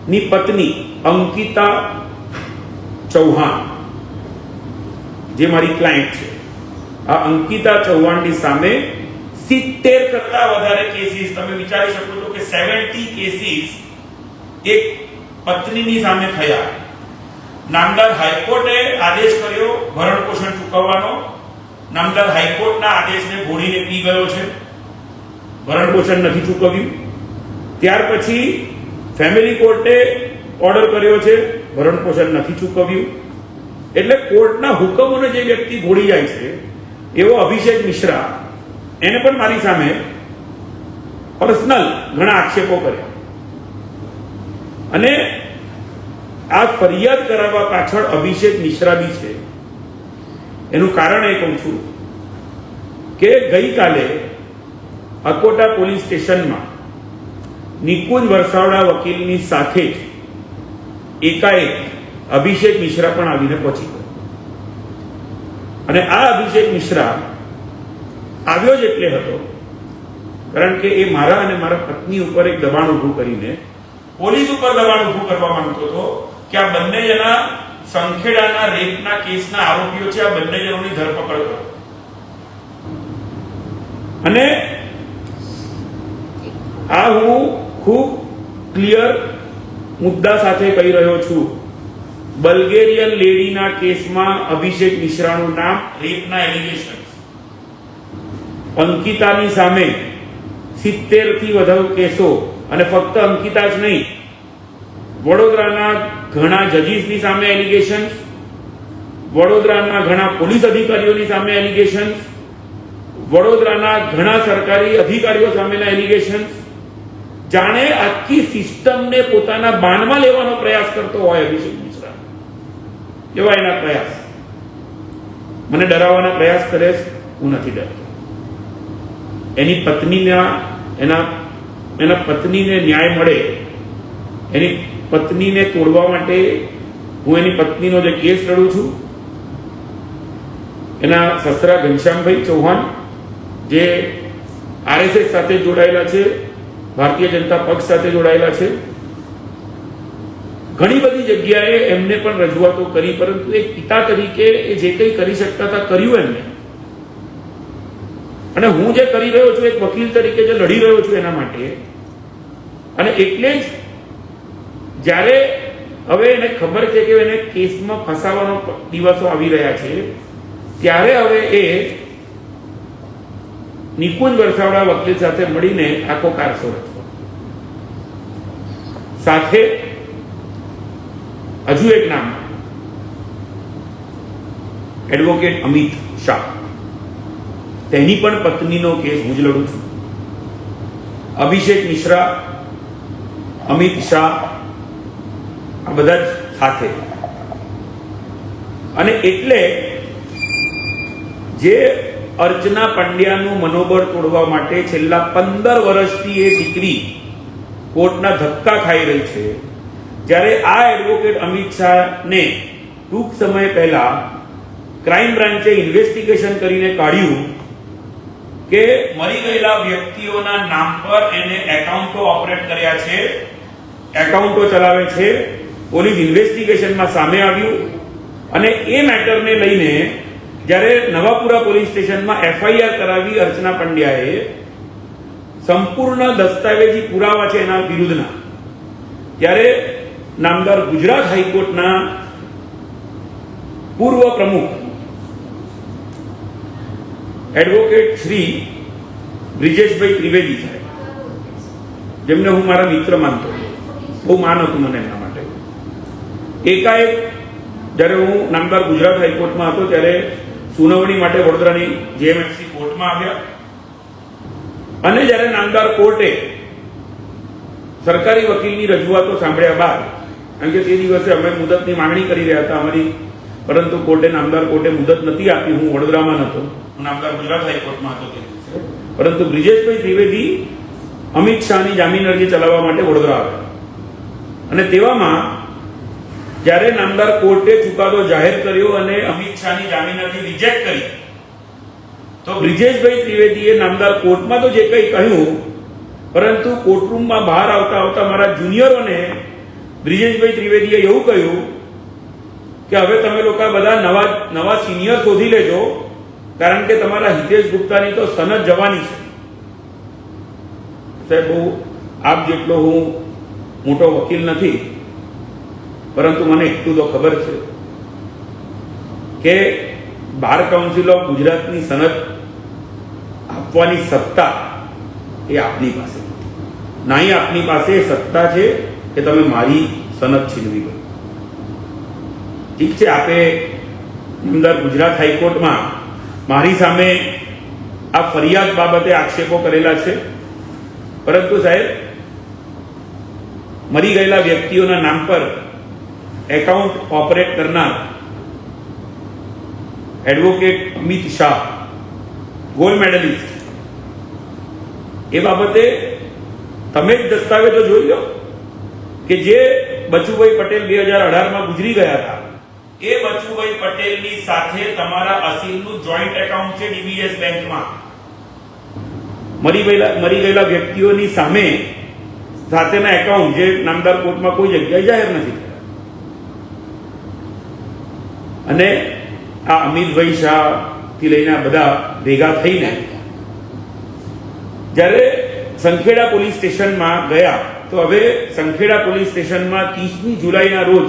ની પત્ની અંકિતા ચૌહાણ, જે મારી ક્લાયન્ટ છે, આ અંકિતા ચૌહાણની સામે 70 કરતા વધારે કેસીસ, તમે વિચારી શકો છો કે 70 કેસીસ એક પત્નીની સામે થયા. નામદાર હાઈકોર્ટે આદેશ કર્યો ભરણ પોષણ ચૂકવવાનો. નામદાર હાઈકોર્ટના આદેશને ઘોડીને પી ગયો છે, ભરણ પોષણ નથી ચૂકવ્યું. ત્યાર પછી ફેમિલી કોર્ટે ઓર્ડર કર્યો છે, ભરણ પોષણ નથી ચૂકવ્યું. એટલે કોર્ટના હુકમોને જે વ્યક્તિ ઘોડી જાય છે એવો અભિષેક મિશ્રા, એને પણ મારી સામે પર્સનલ ઘણા આક્ષેપો કર્યા. અને આ ફરિયાદ કરાવવા પાછળ અભિષેક મિશ્રા બી છે. એનું કારણ એ કહું છું કે ગઈકાલે અકોટા પોલીસ સ્ટેશનમાં નિકુંજ વરસાવડા વકીલની સાથે જ એકાએક અભિષેક મિશ્રા પણ આવીને પહોંચી ગયો. અને આ અભિષેક મિશ્રા આવ્યો જ એટલે હતો કારણ કે એ મારા અને મારા પત્ની ઉપર એક દબાણ ઊભું કરીને પોલીસ ઉપર દબાણ ઊભું કરવા માંગતો હતો કે આ બંને જણા સંખેડાના રેપના કેસના આરોપીઓ છે, આ બંને જણોની ધરપકડ કરો. અને આ હું ખૂબ ક્લિયર મુદ્દા સાથે કહી રહ્યો છું. બલ્ગેરિયન લેડીના કેસમાં અભિષેક મિશ્રાનું નામ, રેપના એલિગેશન, અંકિતાની સામે 70 થી વધુ કેસો, અને ફક્ત અંકિતા જ નહીં, વડોદરાના ઘણા જજીસની સામે એલિગેશન, વડોદરાના ઘણા પોલીસ અધિકારીઓની સામે એલિગેશન, વડોદરાના ઘણા સરકારી અધિકારીઓ સામેના એલિગેશન. જાણે આખી સિસ્ટમને પોતાના બાનમાં લેવાનો પ્રયાસ કરતો હોય અભિષેક મિશ્રા, એવા એના પ્રયાસ. મને ડરાવવાના પ્રયાસ કરે છે, હું નથી ડરતો. એની પત્નીને ન્યાય મળે, એની પત્નીને તોડવા માટે હું એની પત્નીનો જે કેસ લડું છું, એના સસરા ઘનશ્યામભાઈ ચૌહાણ જે RSS સાથે જોડાયેલા છે, ભારતીય જનતા પક્ષ સાથે જોડાયેલા છે, ઘણી બધી જગ્યાએ એમને પણ રજૂઆતો કરી, પરંતુ એક પિતા તરીકે એ જે કંઈ કરી શકતા હતા કર્યું એમને. અને હું જે કરી રહ્યો છું, એક વકીલ તરીકે જે લડી રહ્યો છું એના માટે. અને એટલે જ જ્યારે હવે એને ખબર છે કે એને કેસમાં ફસાવાનો દિવસો આવી રહ્યા છે, ત્યારે હવે એ નિકુંજ વરસાવડા વકીલ સાથે મળીને આખો કારસો રચ્યો. સાથે હજુ એક નામ, એડવોકેટ અમિત શાહ, તેની પણ પત્નીનો કેસ હું જ લડું છું. અભિષેક મિશ્રા, અમિત શાહ, આ બધા જ સાથે. અને એટલે જે અર્ચના પંડ્યાનું મનોબળ તોડવા માટે છેલ્લા 15 વર્ષથી એ દીકરી કોર્ટના ધક્કા ખાઈ રહી છે, જ્યારે આ એડવોકેટ અમિત શાહને ટૂંક સમય પહેલા ક્રાઇમ બ્રાન્ચે ઇન્વેસ્ટિગેશન કરીને કાઢ્યું કે મરી ગયેલા વ્યક્તિઓના નામ પર એને એકાઉન્ટો ઓપરેટ કર્યા છે, એકાઉન્ટો ચલાવે છે. પોલીસ ઇન્વેસ્ટિગેશનમાં સામે આવ્યું અને એ મેટરને લઈને જ્યારે નવાપુરા પોલીસ સ્ટેશનમાં FIR કરાવી અર્ચના પંડ્યાએ, સંપૂર્ણ દસ્તાવેજી પુરાવા છે એના વિરુદ્ધના, ત્યારે નામદાર ગુજરાત હાઈકોર્ટના પૂર્વ પ્રમુખ એડવોકેટ શ્રી બ્રિજેશભાઈ ત્રિવેદી સાહેબ, જેમને હું મારા મિત્ર માનતો, બહુ માન હતું મને એમના માટે, એકાએક જ્યારે હું નામદાર ગુજરાત હાઈકોર્ટમાં હતો ત્યારે સુનાવણી માટે વડોદરાની JMFC કોર્ટમાં આવ્યા. અને જ્યારે નામદાર કોર્ટે સરકારી વકીલની રજૂઆતો સાંભળ્યા બાદ, કારણ કે તે દિવસે અમે મુદતની માંગણી કરી રહ્યા હતા અમારી, પરંતુ નામદાર કોર્ટે મુદત નથી આપી. હું વડોદરામાં નહોતો, હું નામદાર ગુજરાત હાઈકોર્ટમાં હતો તે દિવસે. પરંતુ બ્રિજેશભાઈ ત્રિવેદી અમિત શાહની જામીન અરજી ચલાવવા માટે વડોદરા આવ્યા. અને તેવામાં જ્યારે નામદાર કોર્ટે ચુકાદો જાહેર કર્યો અને અમિત શાહની જામીન અરજી રિજેક્ટ કરી, તો બ્રિજેશભાઈ ત્રિવેદીએ નામદાર કોર્ટમાં તો જે કંઈ કહ્યું, પરંતુ કોર્ટરૂમમાં બહાર આવતા આવતા મારા જુનિયરોને બ્રિજેશભાઈ ત્રિવેદીએ એવું કહ્યું કે હવે તમે લોકો બધા નવા સિનિયર શોધી લેજો, કારણ કે તમારા હિતેશ ગુપ્તાની તો સનદ જવાની છે. સાહેબ, બહુ આપ જેટલો હું મોટો વકીલ નથી, પરંતુ મને એટલું તો ખબર છે કે બાર કાઉન્સિલ ઓફ ગુજરાતની સનદ આપવાની સત્તા એ આપની પાસે નહીં. આપની પાસે સત્તા છે કે તમે મારી સનદ છીનવી ગયો. ઠીક છે, આપે નામદાર ગુજરાત હાઈકોર્ટમાં મારી સામે આ ફરિયાદ બાબતે આક્ષેપો કરેલા છે, પરંતુ સાહેબ મરી ગયેલા વ્યક્તિઓના નામ પર એકાઉન્ટ ઓપરેટ કરનાર advocate Amit Shah, gold medalist, એ બાબતે તમે જ દસ્તાવેજો જોઈ લો કે જે બચુભાઈ પટેલ 2018માં ગુજરી ગયા હતા, એ બચુભાઈ પટેલની સાથે તમારા અસીલનું જોઈન્ટ એકાઉન્ટ છે ડીબીએસ બેંકમાં. મરી ગયેલા વ્યક્તિઓની સામે સાથેના એકાઉન્ટ જે નામદાર કોર્ટમાં કોઈ જગ્યાએ જાહેર નથી થયા. અને આ અમિતભાઈ શાહ થી લઈને બધા ભેગા થઈને જ્યારે સંખેડા પોલીસ સ્ટેશનમાં ગયા, તો હવે સંખેડા પોલીસ સ્ટેશનમાં 30મી જુલાઈના રોજ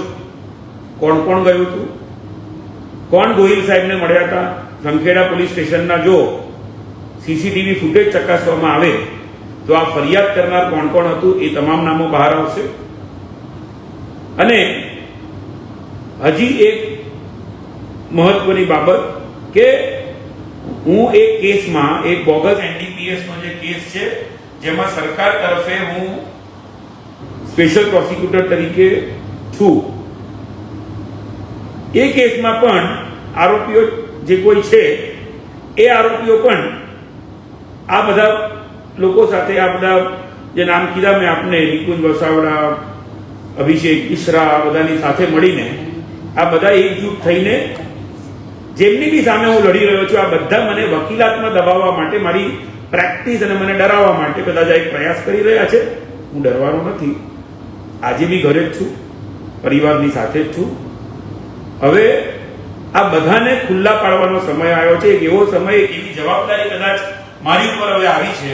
કોણ કોણ ગયું હતું, કોણ ગોહિલ સાહેબને મળ્યા હતા, સંખેડા પોલીસ સ્ટેશનના જો સીસીટીવી ફૂટેજ ચકાસવામાં આવે તો આ ફરિયાદ કરનાર કોણ કોણ હતું એ તમામ નામો બહાર આવશે. અને હજી એક મહત્વની બાબત કે હું એક કેસમાં, એક બોગસ એનડીપીએસ નો જે કેસ છે જેમાં સરકાર તરફે હું સ્પેશિયલ પ્રોસિક્યુટર તરીકે છું, એ કેસમાં પણ આરોપીઓ જે કોઈ છે એ આરોપીઓ પણ આ બધા લોકો સાથે, આ બધા જે નામ કીધા મેં આપને, નિકુંજ વસાવડા, અભિષેક મિશ્રા, આ બધાની સાથે મળીને આ બધા એકજૂટ થઈને જેમની બી સામે હું લડી રહ્યો છું, આ બધા મને વકીલાતમાં દબાવવા માટે, મારી પ્રેક્ટિસ અને મને ડરાવવા માટે કદાચ એક પ્રયાસ કરી રહ્યા છે. હું ડરવાનો નથી, આજે બી ઘરે જ છું, પરિવારની સાથે જ છું. હવે આ બધાને ખુલ્લા પાડવાનો સમય આવ્યો છે. એક એવો સમય, એક એવી જવાબદારી કદાચ મારી ઉપર હવે આવી છે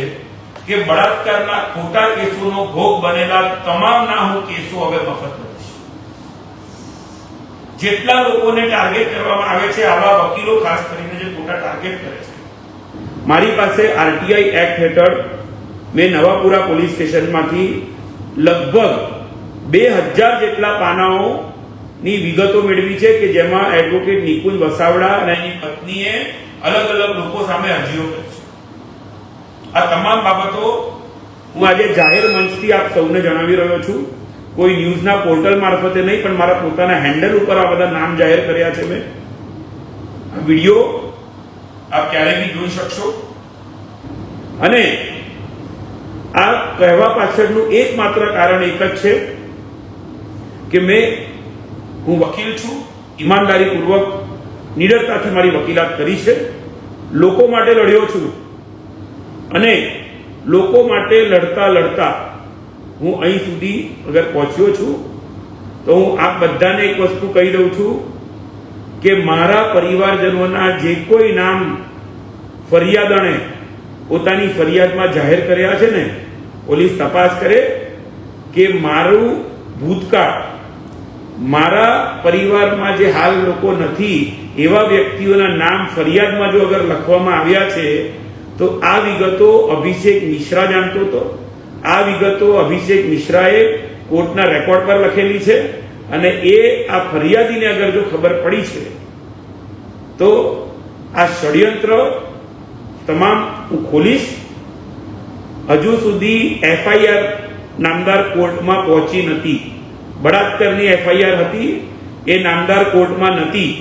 કે બળાત્કારના ખોટા કેસોનો ભોગ બનેલા તમામના હું કેસો હવે મફત કરીશ. જેટલા લોકોને ટાર્ગેટ કરવામાં આવે છે, આવા વકીલો ખાસ કરીને જે ખોટા ટાર્ગેટ કરે છે, મારી પાસે આરટીઆઈ એક્ટ હેઠળ મેં નવાપુરા પોલીસ સ્ટેશનમાંથી લગભગ 2000 જેટલા પાનાઓની વિગતો મેળવી છે કે જેમાં એડવોકેટ નિકુંજ વસાવડા અને એની પત્નીએ અલગ અલગ લોકો સામે અરજીઓ કરી છે. આ તમામ બાબતો હું આજે જાહેર મંચથી આપ સૌને જણાવી રહ્યો છું. કોઈ ન્યૂઝના પોર્ટલ મારફતે નહીં, પણ મારા પોતાના હેન્ડલ ઉપર આ બધા નામ જાહેર કર્યા છે મેં. આ વિડીયો આપ ક્યારે બી જોઈ શકશો. અને આ કહેવા પાછળનું એકમાત્ર કારણ એક જ છે કે હું વકીલ છું, ઈમાનદારીપૂર્વક નિડરતાથી મારી વકીલાત કરી છે, લોકો માટે લડ્યો છું, અને લોકો માટે લડતા લડતા હું અહીં સુધી અગર પહોંચ્યો છું, તો હું આપ બધાને એક વસ્તુ કહી દઉં છું કે મારા પરિવારજનોના જે કોઈ નામ ફરિયાદણે પોતાની ફરિયાદમાં જાહેર કર્યા છે ને, પોલીસ તપાસ કરે કે મારું ભૂતકાળ, મારા પરિવારમાં જે હાલ લોકો નથી એવા વ્યક્તિઓના નામ ફરિયાદમાં જો અગર લખવામાં આવ્યા છે, તો આ વિગતો અભિષેક મિશ્રા જાણતો હતો. આ વિગતો અભિષેક મિશ્રાએ કોર્ટના રેકોર્ડ પર લખેલી છે, અને એ આ ફરિયાદીને અગર જો ખબર પડી છે તો આ ષડયંત્ર તમામ હું ખોલીશ. હજુ સુધી એફઆઈઆર નામદાર કોર્ટમાં પહોંચી નથી. બળાત્કારની એફઆઈઆર હતી, એ નામદાર કોર્ટમાં નથી,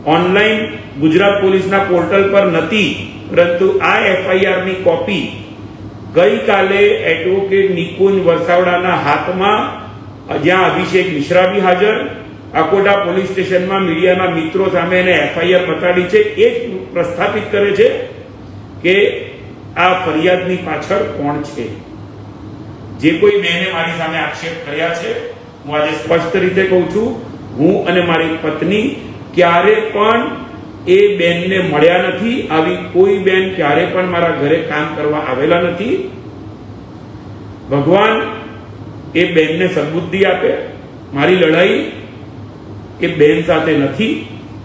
ઓનલાઈન ગુજરાત પોલીસના પોર્ટલ પર નથી, પરંતુ આ એફઆઈઆરની કોપી ગઈકાલે એડવોકેટ નિકુંજ વસાવડાના હાથમાં, જ્યાં અભિષેક મિશ્રા બી હાજર, અકોટા પોલીસ સ્ટેશનમાં મીડિયાના મિત્રો સામે એને એફઆઈઆર બતાડી છે, એ જ પ્રસ્થાપિત કરે છે કે આ ફરિયાદની પાછળ કોણ છે. જે કોઈ બેને મારી સામે આક્ષેપ કર્યા છે, હું આજે સ્પષ્ટ રીતે કહું છું, હું અને મારી પત્ની ક્યારે પણ એ બેનને મળ્યા નથી. આવી કોઈ બેન ક્યારે પણ મારા ઘરે કામ કરવા આવેલા નથી. ભગવાન એ બેનને સદબુદ્ધિ આપે. મારી લડાઈ એ બેન સાથે નથી.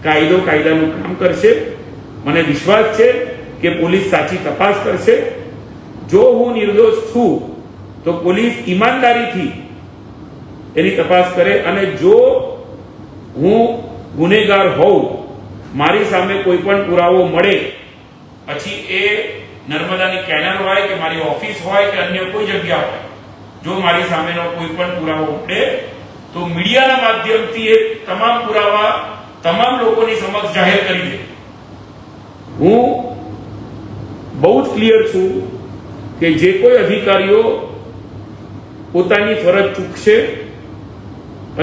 કાયદો કાયદાનું કામ કરશે. મને વિશ્વાસ છે કે પોલીસ સાચી તપાસ કરશે. જો હું નિર્દોષ છું તો પોલીસ ઈમાનદારીથી એની તપાસ કરે, અને જો હું ગુનેગાર હોઉં, મારી સામે કોઈ પણ પુરાવો મળે, પછી એ નર્મદાની કેનાલ હોય કે મારી ઓફિસ હોય કે અન્ય કોઈ જગ્યા હોય, જો મારી સામેનો કોઈ પણ પુરાવો મળે તો મીડિયાના માધ્યમથી એ તમામ પુરાવા તમામ લોકોની સમક્ષ જાહેર કરી દે. હું બહુ જ ક્લિયર છું કે જે કોઈ અધિકારીઓ પોતાની ફરજ ચૂકશે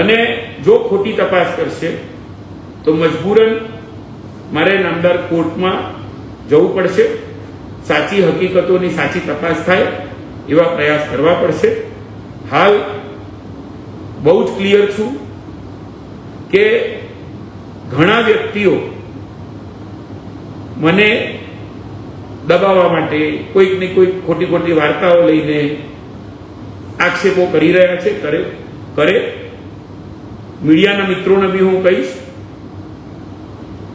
અને જો ખોટી તપાસ કરશે તો મજબૂરન મારે નામદાર કોર્ટમાં જવું પડશે. સાચી હકીકતોની સાચી તપાસ થાય એવા પ્રયાસ કરવા પડશે. હાલ બહુ જ ક્લિયર છું કે ઘણા વ્યક્તિઓ મને દબાવવા માટે કોઈક ને કોઈક ખોટી ખોટી વાર્તાઓ લઈને આક્ષેપો કરી રહ્યા છે. કરે મીડિયાના મિત્રોને બી હું કહીશ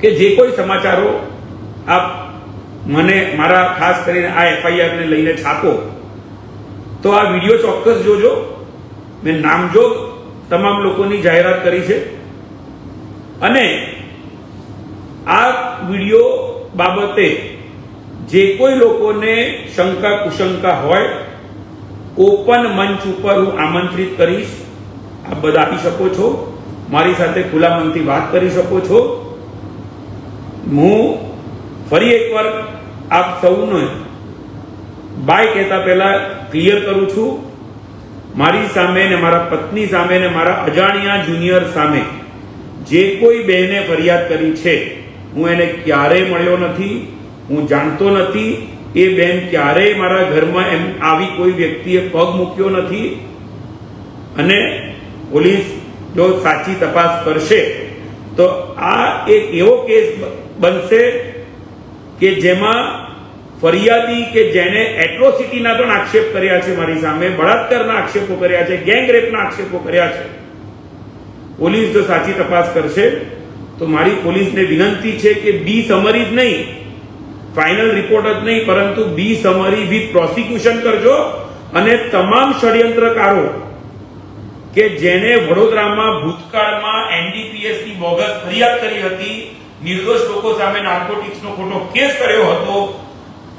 કે જે કોઈ સમાચારો આપ મને મારા ખાસ કરીને આ FIR ને લઈને છાપો તો આ વિડીયો ચોક્કસ જોજો. મેં નામજોગ તમામ લોકોની જાહેરાત કરી છે અને આ વિડીયો બાબતે જે કોઈ લોકોને શંકા કુશંકા હોય ઓપન મંચ ઉપર હું આમંત્રિત કરીશ. આપ બધા આવી શકો છો, મારી સાથે ખુલ્લા મનથી વાત કરી શકો છો. હું ફરી એકવાર આપ સૌને બાય કહેતા પહેલા ક્લિયર કરું છું, મારી સામે ને મારા પત્ની સામે ને મારા અજાણ્યા જુનિયર સામે જે કોઈ બહેને ફરિયાદ કરી છે હું એને ક્યારેય મળ્યો નથી, હું જાણતો નથી. એ બેન ક્યારેય મારા ઘરમાં એમ આવી કોઈ વ્યક્તિએ પગ મૂક્યો નથી. અને પોલીસ જો સાચી તપાસ કરશે તો આ એક એવો કેસ બનશે કે જેમાં ફરિયાદી કે જેને એટ્રોસિટીના પણ આક્ષેપ કર્યા છે મારી સામે, બળાત્કારના આક્ષેપો કર્યા છે, ગેંગ રેપના આક્ષેપો કર્યા છે, પોલીસ જો સાચી તપાસ કરશે તો મારી પોલીસને વિનંતી છે કે બી સમરી જ નહીં, ફાઇનલ રિપોર્ટ જ નહીં, પરંતુ બી સમરી વિથ પ્રોસિક્યુશન કરજો. અને તમામ ષડયંત્રકારો કે જેને વડોદરામાં ભૂતકાળમાં NDPS ની બોગસ ફરિયાદ કરી હતી, નિર્દોષ લોકો સામે નાર્કોટિક્સનો ખોટો કેસ કર્યો હતો,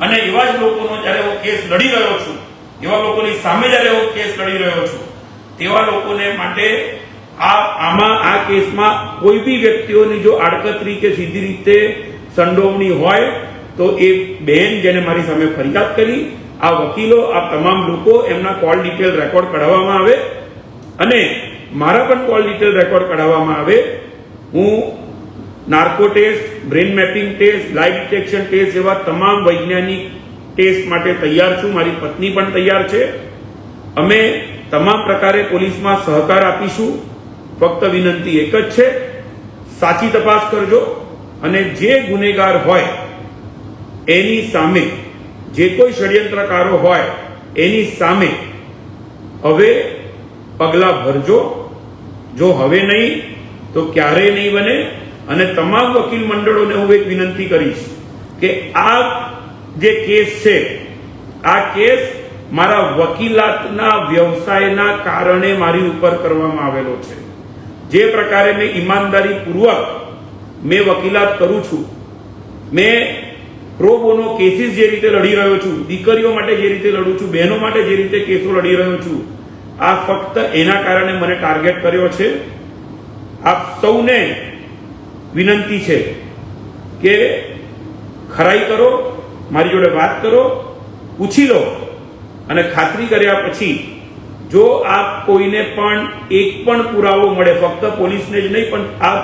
અને એવા જ લોકોનો જ્યારે હું કેસ લડી રહ્યો છું, એવા લોકોની સામે જ્યારે હું કેસ લડી રહ્યો છું, તેવા લોકોને માટે આ કેસમાં કોઈ બી વ્યક્તિઓની જો આડકતરી કે સીધી રીતે સંડોવણી હોય તો એ બેન જેને મારી સામે ફરિયાદ કરી, આ વકીલો, આ તમામ લોકો, એમના કોલ ડિટેલ રેકોર્ડ કઢાવવામાં આવે અને મારા પણ કોલ ડિટેલ રેકોર્ડ કઢાવવામાં આવે. હું narco test, brain mapping test, live detection test જેવા તમામ વૈજ્ઞાનિક ટેસ્ટ માટે તૈયાર છું. મારી પત્ની પણ તૈયાર છે. અમે તમામ પ્રકારે પોલીસમાં સહકાર આપીશું. ફક્ત વિનંતી એક જ છે, સાચી તપાસ કરજો અને જે ગુનેગાર હોય એની સામે, જે કોઈ ષડયંત્રકારો હોય એની સામે હવે પગલાં ભરજો. જો હવે નહીં તો ક્યારેય નહીં બને. અને તમામ વકીલ મંડળોને હું એક વિનંતી કરીશ કે આ જે કેસ છે, આ કેસ મારા વકીલાતના વ્યવસાયના કારણે મારી ઉપર કરવામાં આવેલો છે. જે પ્રકારે મેં ઈમાનદારીપૂર્વક મેં વકીલાત કરું છું, મેં પ્રો બોનો કેસીસ જે રીતે લડી રહ્યો છું, દીકરીઓ માટે જે રીતે લડું છું, બહેનો માટે જે રીતે કેસો લડી રહ્યો છું, આ ફક્ત એના કારણે મને ટાર્ગેટ કર્યો છે. આપ સૌને વિનંતી છે કે ખરાઈ કરો, મારી જોડે વાત કરો, પૂછી લો અને ખાતરી કર્યા પછી જો આપ કોઈને પણ એક પણ પુરાવો મળે, ફક્ત પોલીસને જ નહીં પણ આ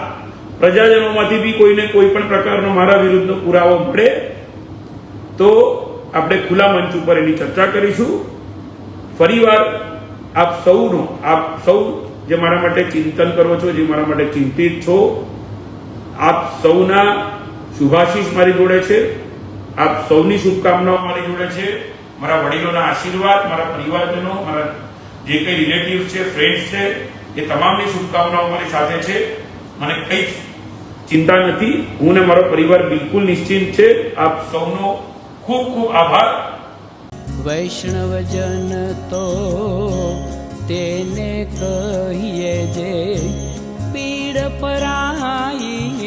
પ્રજાજનોમાંથી બી કોઈને કોઈ પણ પ્રકારનો મારા વિરુદ્ધનો પુરાવો મળે તો આપણે ખુલ્લા મંચ ઉપર એની ચર્ચા કરીશું. ફરીવાર આપ સૌ જે મારા માટે ચિંતન કરો છો, જે મારા માટે ચિંતિત છો, આપ સૌના શુભાશીષ મારી જોડે છે. આપ સૌની શુભકામનાઓ મારી જોડે છે. મારા વડીલોના આશીર્વાદ, મારા પરિવારજનો, મારા જે કંઈ રિલેટિવ્સ છે, ફ્રેન્ડ્સ છે, એ તમામની શુભકામનાઓ મારી સાથે છે. મને કંઈ ચિંતા નથી. હું ને મારો પરિવાર બિલકુલ નિશ્ચિંત છે. આપ સૌનો ખૂબ ખૂબ આભાર. વૈષ્ણવજન તો તેને કહીએ જે પીડ પરાઈ